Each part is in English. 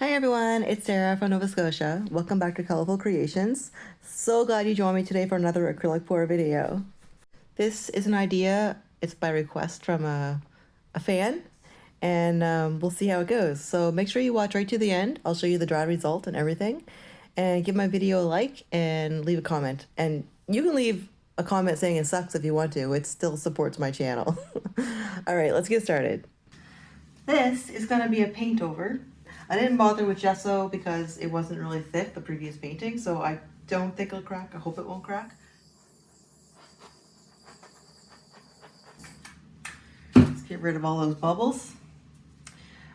Hi everyone, it's Sarah from Nova Scotia. Welcome back to Colorful Creations. So glad you joined me today for another acrylic pour video. This is an idea, it's by request from a fan, and we'll see how it goes. So make sure you watch right to the end. I'll show you the dry result and everything. And give my video a like and leave a comment. And you can leave a comment saying it sucks if you want to. It still supports my channel. All right, let's get started. This is going to be a paint over. I didn't bother with gesso because it wasn't really thick, the previous painting, so I don't think it'll crack. I hope it won't crack. Let's get rid of all those bubbles.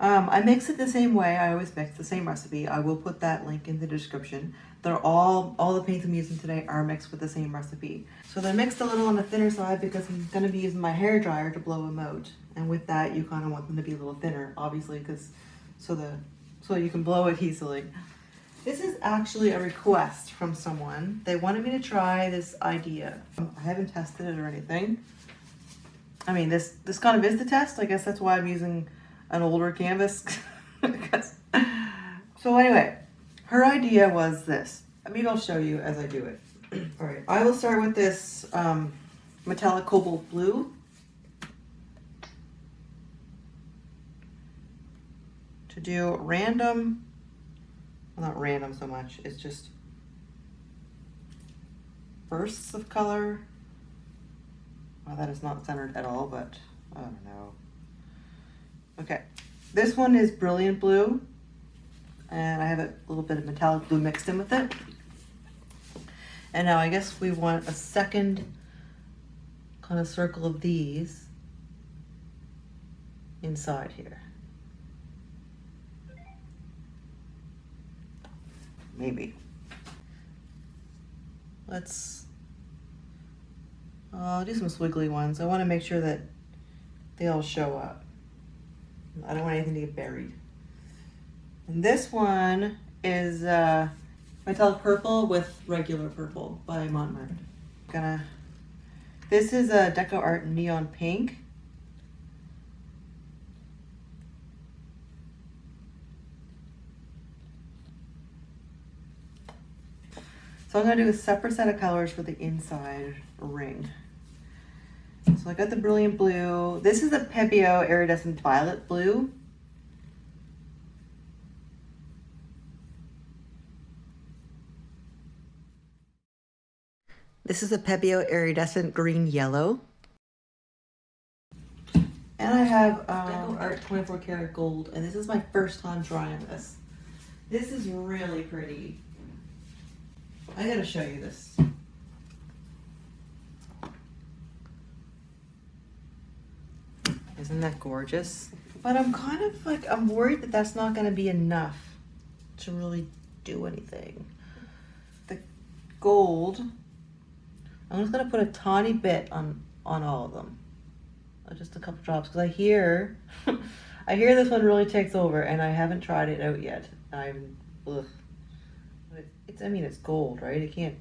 I mix it the same way. I always mix the same recipe. I will put that link in the description. They're all the paints I'm using today are mixed with the same recipe. So they're mixed a little on the thinner side because I'm going to be using my hairdryer to blow them out. And with that, you kind of want them to be a little thinner, obviously, because so you can blow it easily. This is actually a request from someone. They wanted me to try this idea. I haven't tested it or anything. I mean, this kind of is the test. I guess that's why I'm using an older canvas. So anyway, her idea was this. Maybe I'll show you as I do it. All right, I will start with this metallic cobalt blue. To do random, well, not random so much, it's just bursts of color. Well, that is not centered at all, but I don't know. Okay, this one is brilliant blue, and I have a little bit of metallic blue mixed in with it. And now I guess we want a second kind of circle of these inside here. Maybe. Let's do some squiggly ones. I want to make sure that they all show up. I don't want anything to get buried. And this one is metallic purple with regular purple by Mont. This is a DecoArt neon pink. So I'm going to do a separate set of colors for the inside ring. So I got the brilliant blue. This is a Pebeo Iridescent violet blue. This is a Pebeo Iridescent green yellow. And I have DecoArt 24 karat gold, and this is my first time trying this. This is really pretty. I gotta show you this. Isn't that gorgeous? But I'm kind of like, I'm worried that that's not gonna be enough to really do anything. The gold, I'm just gonna put a tiny bit on all of them. Just a couple drops, because I hear, I hear this one really takes over, and I haven't tried it out yet. Ugh. I mean, it's gold, right? It can't.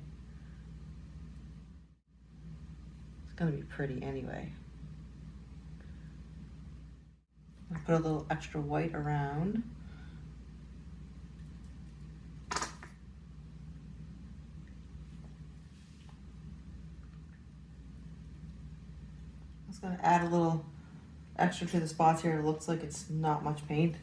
It's gonna be pretty anyway. I'll put a little extra white around. I'm just gonna add a little extra to the spots here. It looks like it's not much paint.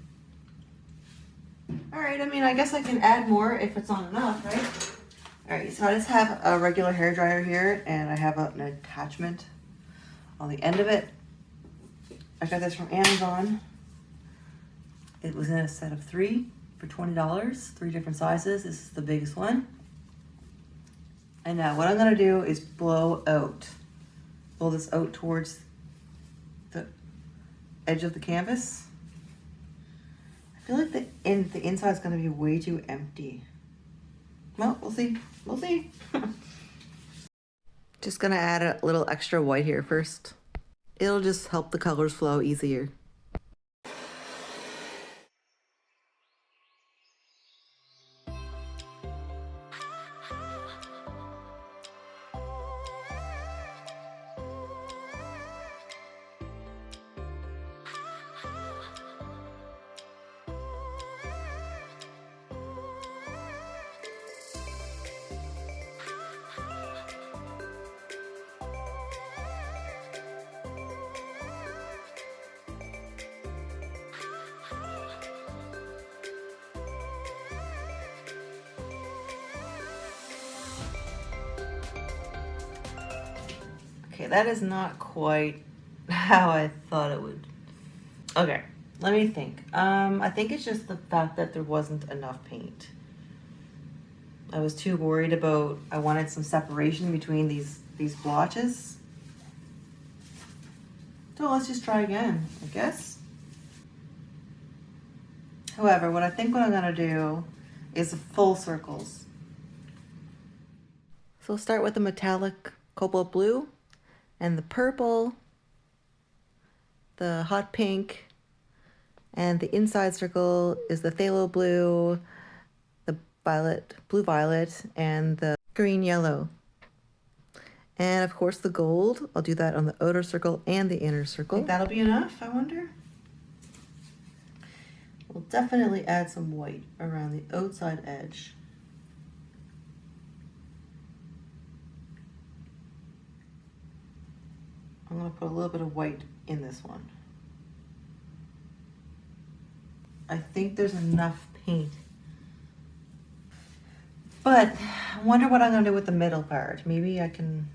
All right, I mean, I guess I can add more if it's not enough, right? All right, so I just have a regular hairdryer here, and I have an attachment on the end of it. I got this from Amazon. It was in a set of 3 for $20, 3 different sizes. This is the biggest one. And now what I'm gonna do is blow this out towards the edge of the canvas. I feel like the inside is going to be way too empty. Well, we'll see. We'll see. Just going to add a little extra white here first. It'll just help the colors flow easier. that is not quite how I thought it would. Okay, let me think. I think it's just the fact that there wasn't enough paint. I was too worried about, I wanted some separation between these blotches. So let's just try again, I guess. However, what I'm gonna do is full circles. So we'll start with the metallic cobalt blue and the purple, the hot pink, and the inside circle is the phthalo blue, the violet, blue violet, and the green yellow. And of course the gold, I'll do that on the outer circle and the inner circle. Think that'll be enough, I wonder? We'll definitely add some white around the outside edge. I'm gonna put a little bit of white in this one. I think there's enough paint. But I wonder what I'm gonna do with the middle part. Maybe I can.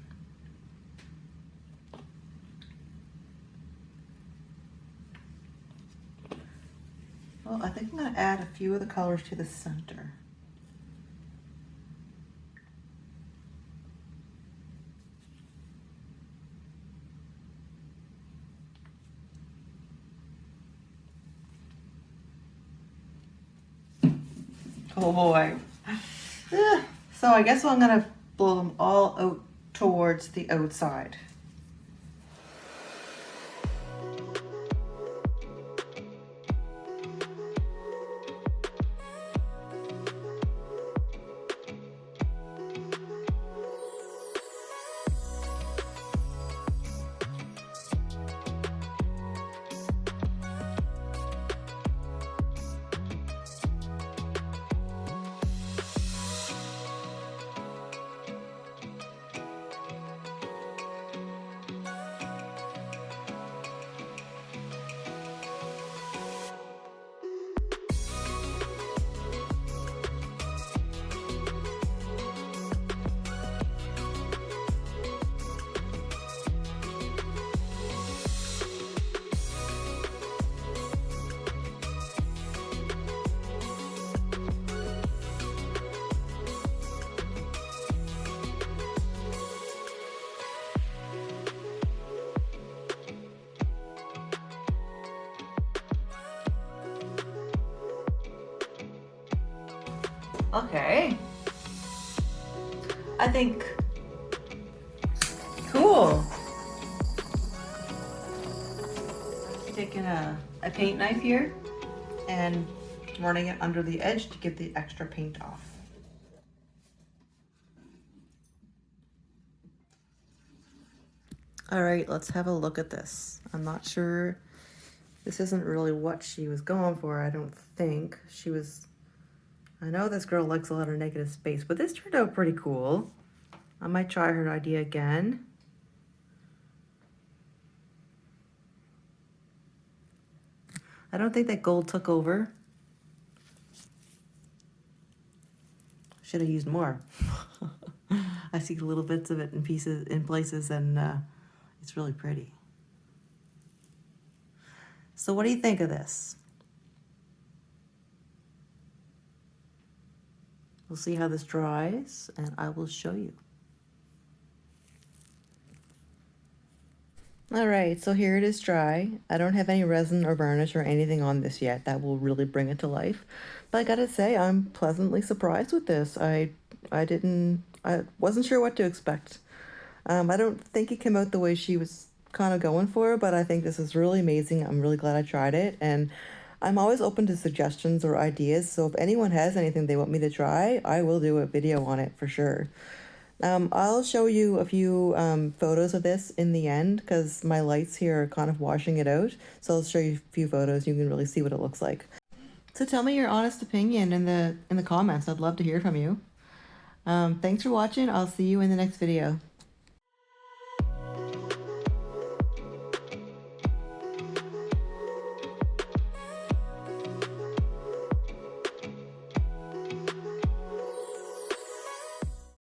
Well, I think I'm gonna add a few of the colors to the center. Oh boy. So I guess I'm gonna blow them all out towards the outside. Okay. I think, cool. Taking a paint knife here and running it under the edge to get the extra paint off. All right, let's have a look at this. I'm not sure, this isn't really what she was going for, I don't think. I know this girl likes a lot of negative space, but this turned out pretty cool. I might try her idea again. I don't think that gold took over. Should have used more. I see little bits of it in pieces, in places, and it's really pretty. So what do you think of this? We'll see how this dries, and I will show you. All right, so here it is dry. I don't have any resin or varnish or anything on this yet. That will really bring it to life. But I gotta say, I'm pleasantly surprised with this. I wasn't sure what to expect. I don't think it came out the way she was kind of going for, but I think this is really amazing. I'm really glad I tried it, and I'm always open to suggestions or ideas, so if anyone has anything they want me to try, I will do a video on it for sure. I'll show you a few photos of this in the end, because my lights here are kind of washing it out, so I'll show you a few photos. You can really see what it looks like. So tell me your honest opinion in the comments. I'd love to hear from you. Thanks for watching. I'll see you in the next video.